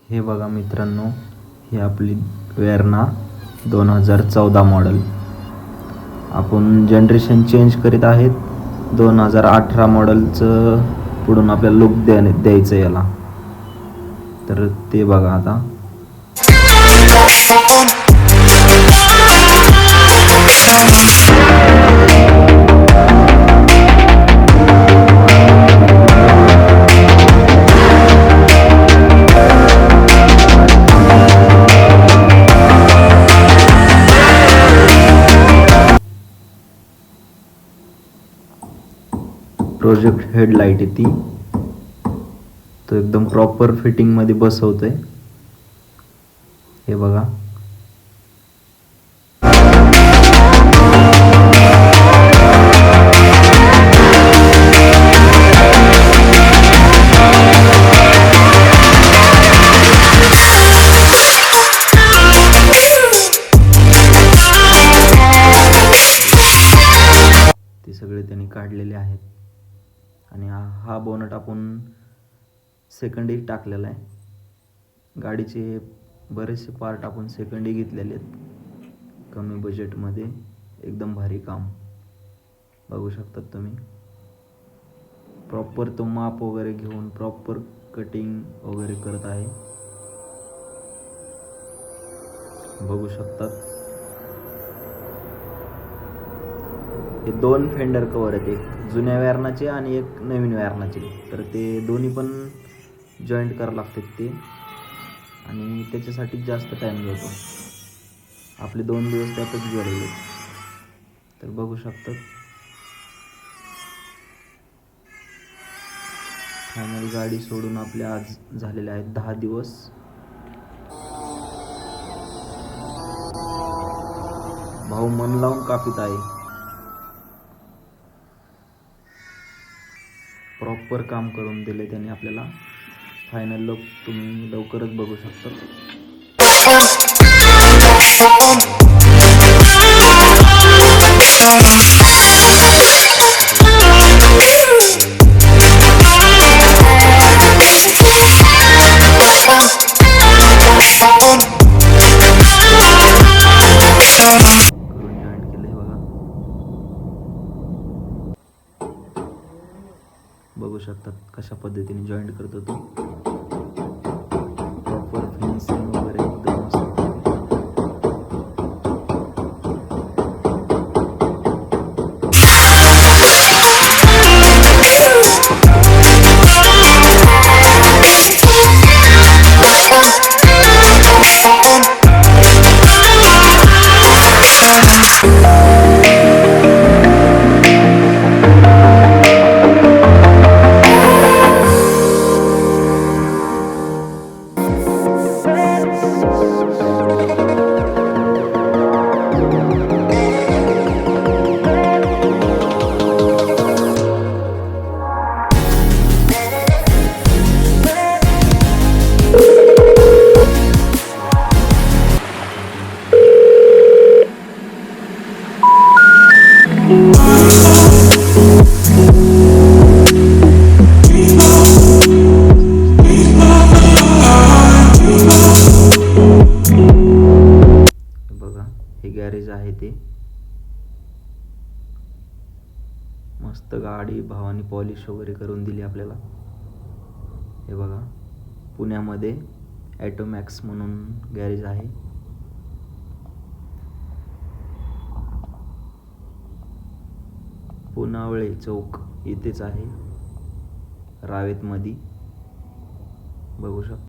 हे बघा मित्रांनो, ही आपली वेर्ना 2014 मॉडेल. आपण जनरेशन चेंज करीत आहेत. 2018 मॉडेलचं पुढून आपल्याला लुक द्यायचं याला. तर ते बघा आता. प्रोजेक्ट हेडलाईट आहे ती. तो एकदम प्रॉपर फिटिंग मध्ये बसवतोय. हे बघा. ते सगळे त्यांनी काढलेले आहेत. आणि हा बोनट आपण सेकंडी टाकलेला आहे. गाडीचे बरेचसे पार्ट आपण सेकंडी घेतलेले आहेत कमी बजेटमध्ये. एकदम भारी काम बघू शकतात तुम्ही. प्रॉपर तो माप वगैरे घेऊन प्रॉपर कटिंग वगैरे करत आहे. बघू शकतात. हे 2 फेंडर कवर आहेत, एक जुन्या वेर्नाचे आणि एक नवीन वेर्नाचे. तर ते दोन्ही पण जॉईंट करावं लागतात ते, आणि त्याच्यासाठी जास्त टाईम जातो. आपले 2 दिवस त्यातच गेलेले. तर बघू शकतात. फायनल गाडी सोडून आपले आज झालेले आहेत 10 दिवस. भाऊ मन लावून कापित आहे. प्रॉपर काम करून दिले त्यांनी आपल्याला. फायनल लुक तुम्ही लवकरच बघू शकता. करून जॉईंट केले बघा. बघू शकतात कशा पद्धतीने जॉईंट करतो तो. प्रॉपर फिनिशिंग वगैरे एकदम मस्त. हे गॅरेज आहे ते. मस्त गाडी भावानी पॉलिश वगैरे करून दिली आपल्याला. हे बघा, पुण्यामध्ये ॲटोमॅक्स म्हणून गॅरेज आहे. पुनावळे चौक इथेच आहे, रावेतमध्ये. बघू शकता.